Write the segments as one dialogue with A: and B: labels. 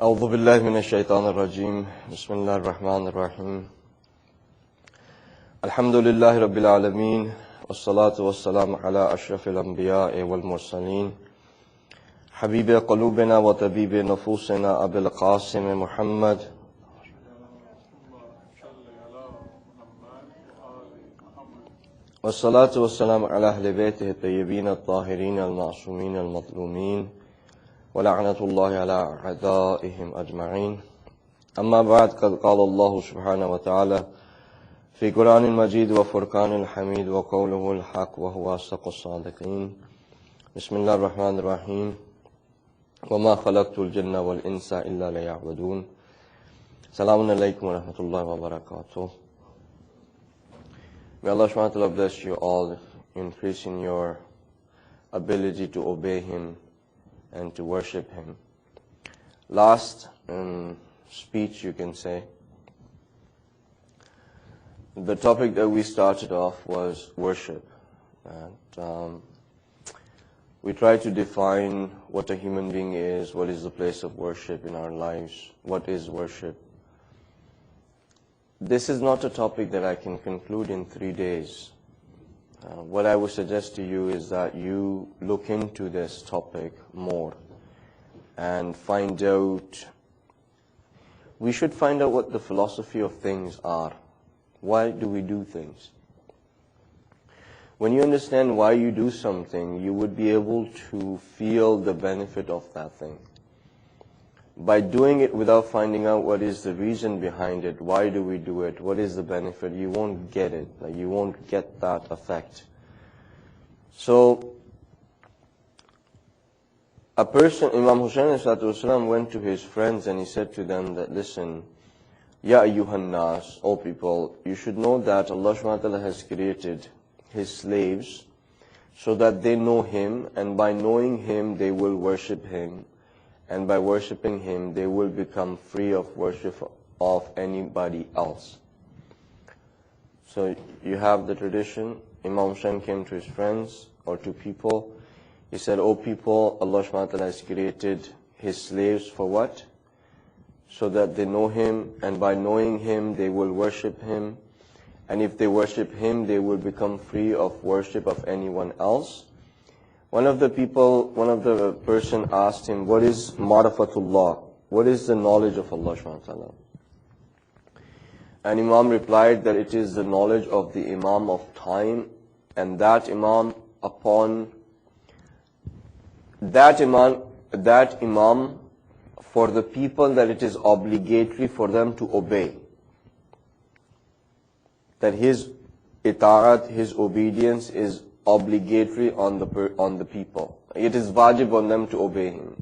A: أعوذ بالله من الشيطان الرجيم بسم الله الرحمن الرحيم الحمد لله رب العالمين والصلاة والسلام على أشرف الأنبياء والمرسلين حبيب قلوبنا وطبيب نفوسنا أبي القاسم محمد والصلاة والسلام على أهل بيته الطيبين الطاهرين المعصومين المظلومين ولعنة الله على أعدائهم أجمعين أما بعد قد قال الله سبحانه وتعالى في قرآن المجيد وفرقان الحميد وقوله الحق وهو أصدق الصادقين بسم الله الرحمن الرحيم وما خلقت الجن والإنس إلا ليعبدون السلام عليكم ورحمة الله وبركاته. May Allah subhanahu wa ta'ala bless you all, increase in your ability to obey Him and to worship Him. Last speech, you can say, the topic that we started off was worship. And we tried to define what a human being is, what is the place of worship in our lives, what is worship. This is not a topic that I can conclude in 3 days. What I would suggest to you is that you look into this topic more and find out, we should find out what the philosophy of things are. Why do we do things? When you understand why you do something, you would be able to feel the benefit of that thing. By doing it without finding out what is the reason behind it, why do we do it, what is the benefit, you won't get it. You won't get that effect. So, a person, Imam Hussain went to his friends and he said to them that, listen, Ya ayyuhan nas, O people, you should know that Allah subhanahu wa ta'ala has created His slaves so that they know Him, and by knowing Him they will worship Him. And by worshipping Him, they will become free of worship of anybody else. So you have the tradition. Imam Hussain came to his friends or to people. He said, O people, Allah subhanahu wa ta'ala has created His slaves for what? So that they know Him, and by knowing Him, they will worship Him. And if they worship Him, they will become free of worship of anyone else. One of the person asked him, what is ma'rifatullah? What is the knowledge of Allah subhanahu wa ta'ala? And Imam replied that it is the knowledge of the Imam of time, and that Imam for the people that it is obligatory for them to obey. That his ita'at, his obedience is obligatory on the people. It is wajib on them to obey Him.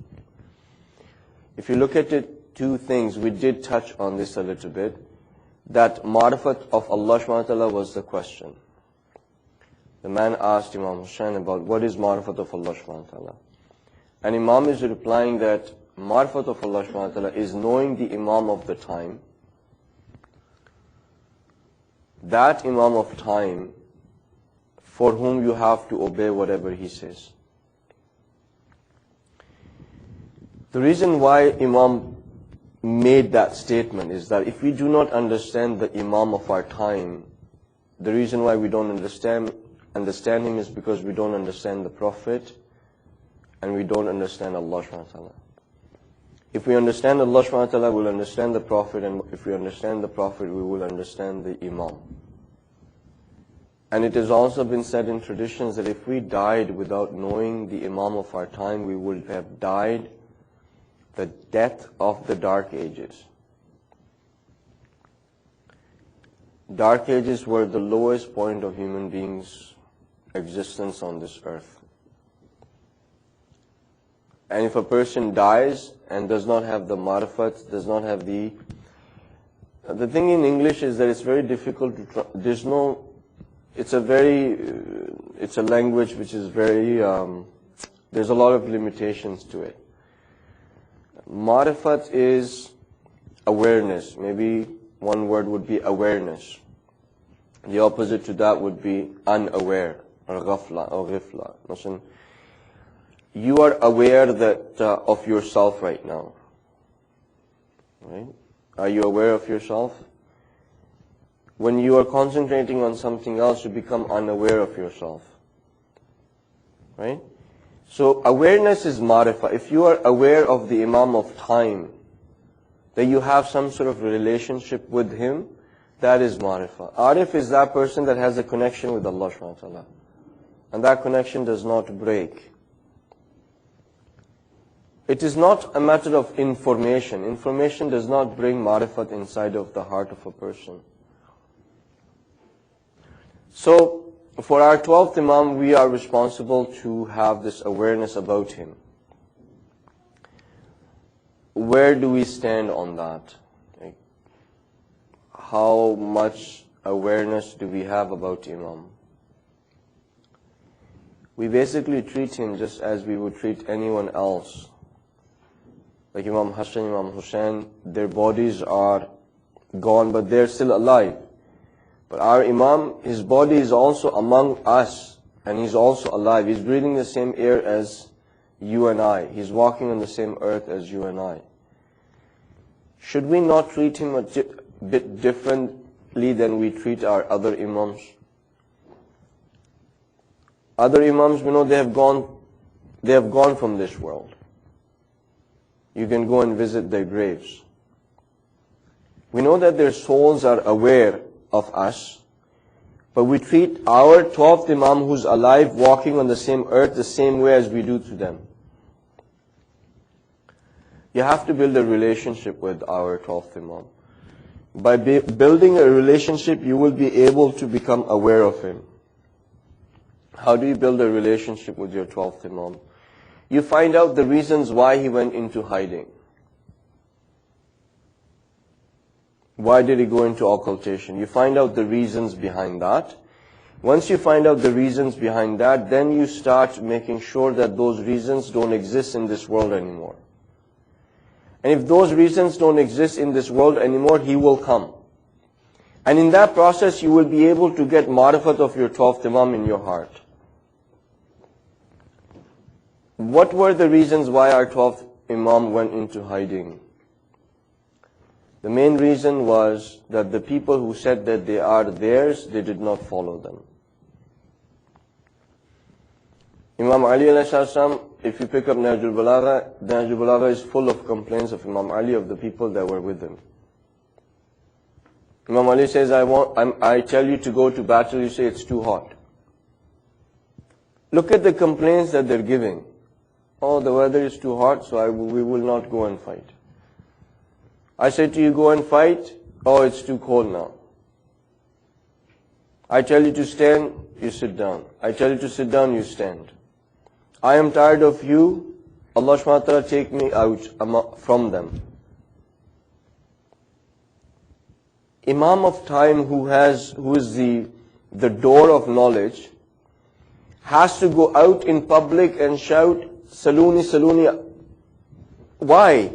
A: If you look at it, two things, we did touch on this a little bit, that ma'rifat of Allah subhanahu wa ta'ala was the question. The man asked Imam Hussain about what is ma'rifat of Allah subhanahu wa ta'ala. And Imam is replying that ma'rifat of Allah subhanahu wa ta'ala is knowing the Imam of the time. That Imam of time for whom you have to obey whatever he says. The reason why Imam made that statement is that if we do not understand the Imam of our time, the reason why we don't understand him is because we don't understand the Prophet and we don't understand Allah subhanahu wa ta'ala. If we understand Allah subhanahu wa ta'ala, we'll understand the Prophet, and if we understand the Prophet, we will understand the Imam. And it has also been said in traditions that if we died without knowing the Imam of our time, we would have died the death of the Dark Ages. Dark Ages were the lowest point of human beings' existence on this earth. And if a person dies and does not have the marifat, does not have the thing in English is that it's very difficult to, it's a language which is very, there's a lot of limitations to it. Marifat is awareness. Maybe one word would be awareness. The opposite to that would be unaware, or ghafla, or ghifla. You are aware that of yourself right now. Right? Are you aware of yourself? When you are concentrating on something else, you become unaware of yourself. Right? So awareness is ma'rifah. If you are aware of the Imam of time, that you have some sort of relationship with him, that is ma'rifah. Arif is that person that has a connection with Allah subhanahu wa ta'ala. And that connection does not break. It is not a matter of information. Information does not bring ma'rifat inside of the heart of a person. So, for our 12th Imam, we are responsible to have this awareness about him. Where do we stand on that? Like, how much awareness do we have about Imam? We basically treat him just as we would treat anyone else. Like Imam Hassan, Imam Hussein, their bodies are gone, but they're still alive. But our Imam, his body is also among us, and he's also alive. He's breathing the same air as you and I. He's walking on the same earth as you and I. Should we not treat him a bit differently than we treat our other Imams? Other Imams, we know they have gone from this world. You can go and visit their graves. We know that their souls are aware of us, but we treat our 12th Imam who's alive, walking on the same earth, the same way as we do to them. You have to build a relationship with our 12th Imam. By building a relationship, you will be able to become aware of him. How do you build a relationship with your 12th Imam? You find out the reasons why he went into hiding. Why did he go into occultation? You find out the reasons behind that. Once you find out the reasons behind that, then you start making sure that those reasons don't exist in this world anymore. And if those reasons don't exist in this world anymore, he will come. And in that process, you will be able to get ma'rifat of your 12th Imam in your heart. What were the reasons why our 12th Imam went into hiding? The main reason was that the people who said that they are theirs, they did not follow them. Imam Ali alayhi salam, if you pick up Nahjul Balagha is full of complaints of Imam Ali, of the people that were with him. Imam Ali says, I tell you to go to battle, you say it's too hot. Look at the complaints that they're giving. Oh, the weather is too hot, so we will not go and fight. I say to you, go and fight. Oh, it's too cold now. I tell you to stand, you sit down. I tell you to sit down, you stand. I am tired of you. Allah subhanahu wa ta'ala take me out from them. Imam of time who is the door of knowledge has to go out in public and shout, Saluni, Saluni. Why?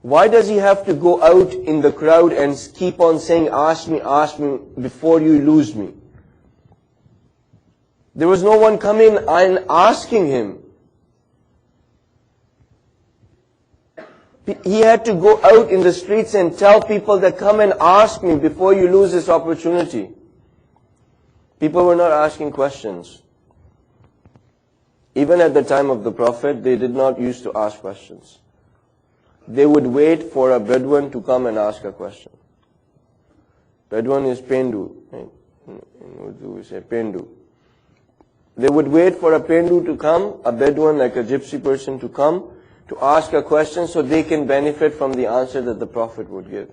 A: Why does he have to go out in the crowd and keep on saying, ask me before you lose me? There was no one coming and asking him. He had to go out in the streets and tell people that come and ask me before you lose this opportunity. People were not asking questions. Even at the time of the Prophet, they did not used to ask questions. They would wait for a Bedouin to come and ask a question. Bedouin is Pendu. In Urdu we say Pendu. They would wait for a Pendu to come, a Bedouin like a gypsy person to come, to ask a question so they can benefit from the answer that the Prophet would give.